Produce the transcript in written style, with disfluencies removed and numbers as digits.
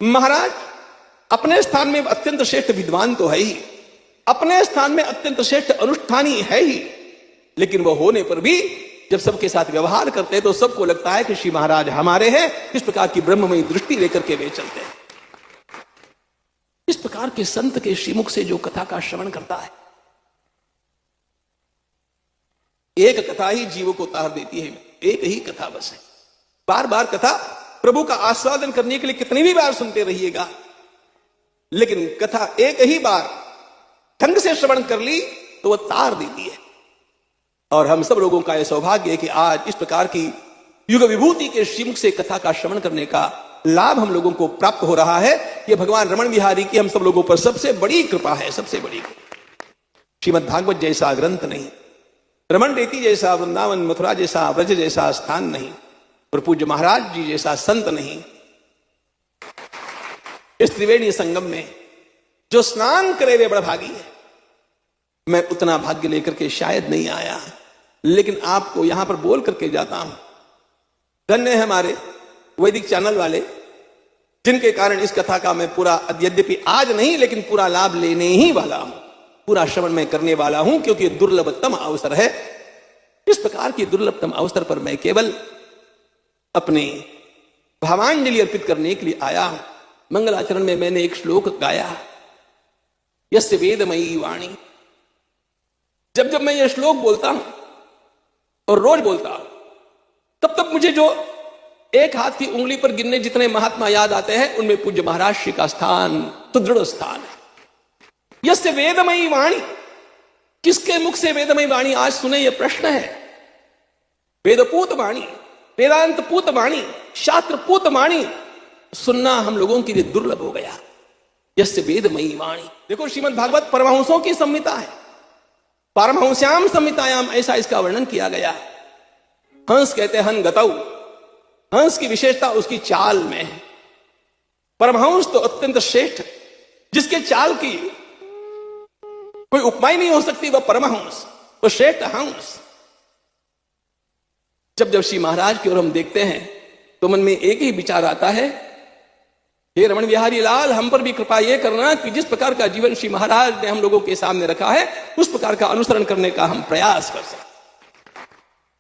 महाराज अपने स्थान में अत्यंत श्रेष्ठ विद्वान तो है ही, अपने स्थान में अत्यंत श्रेष्ठ अनुष्ठानी है ही, लेकिन वह होने पर भी जब सबके साथ व्यवहार करते हैं तो सबको लगता है कि श्री महाराज हमारे हैं। इस प्रकार की ब्रह्ममयी दृष्टि लेकर के वे चलते हैं। इस प्रकार के संत के श्रीमुख से जो कथा का श्रवण करता है, एक कथा ही जीवों को तार देती है। एक ही कथा बस है। बार बार कथा प्रभु का आस्वादन करने के लिए कितनी भी बार सुनते रहिएगा, लेकिन कथा एक ही बार ढंग से श्रवण कर ली तो वह तार देती है। और हम सब लोगों का यह सौभाग्य है कि आज इस प्रकार की युग विभूति के श्रीमुख से कथा का श्रवण करने का लाभ हम लोगों को प्राप्त हो रहा है। यह भगवान रमण बिहारी की हम सब लोगों पर सबसे बड़ी कृपा है, सबसे बड़ी कृपा। श्रीमद् भागवत जैसा ग्रंथ नहीं, रमण रेती जैसा वृंदावन मथुरा जैसा व्रज जैसा स्थान नहीं, और पूज्य महाराज जी जैसा संत नहीं। इस त्रिवेणी संगम में जो स्नान करे वे बड़ा भागी है। मैं उतना भाग्य लेकर के शायद नहीं आया, लेकिन आपको यहां पर बोल करके जाता हूं। धन्य है हमारे वैदिक चैनल वाले, जिनके कारण इस कथा का मैं पूरा, यद्यपि आज नहीं लेकिन पूरा लाभ लेने ही वाला हूं, पूरा श्रवण में करने वाला हूं, क्योंकि दुर्लभतम अवसर है। इस प्रकार की दुर्लभतम अवसर पर मैं केवल अपने भावांजलि अर्पित करने के लिए आया हूं। मंगलाचरण में मैंने एक श्लोक गाया, यस्य वेदमयी वाणी। जब जब मैं ये श्लोक बोलता हूं और रोज बोलता हूं, तब तब मुझे जो एक हाथ की उंगली पर गिनने जितने महात्मा याद आते हैं, उनमें पूज्य महाराज श्री का स्थान तो दृढ़ स्थान है। यस्य वेदमयी वाणी, किसके मुख से वेदमयी वाणी आज सुने, यह प्रश्न है। वेदपूत वाणी, वेदांत पूत वाणी, शास्त्र पूत वाणी सुनना हम लोगों के लिए दुर्लभ हो गया। यस्य वेदमयी वाणी। देखो श्रीमद् भागवत परमहंसों की संहिता है, पारमहंस्याम संहितायाम ऐसा इसका वर्णन किया गया। हंस कहते हैं हन गतौ, हंस की विशेषता उसकी चाल में है। परमहंस तो अत्यंत श्रेष्ठ, जिसके चाल की कोई उपमा ही नहीं हो सकती, वह परमहंस, वह श्रेष्ठ हंस। जब जब श्री महाराज की ओर हम देखते हैं तो मन में एक ही विचार आता है, हे रमण बिहारी लाल, हम पर भी कृपा यह करना कि जिस प्रकार का जीवन श्री महाराज ने हम लोगों के सामने रखा है, उस प्रकार का अनुसरण करने का हम प्रयास कर सकते।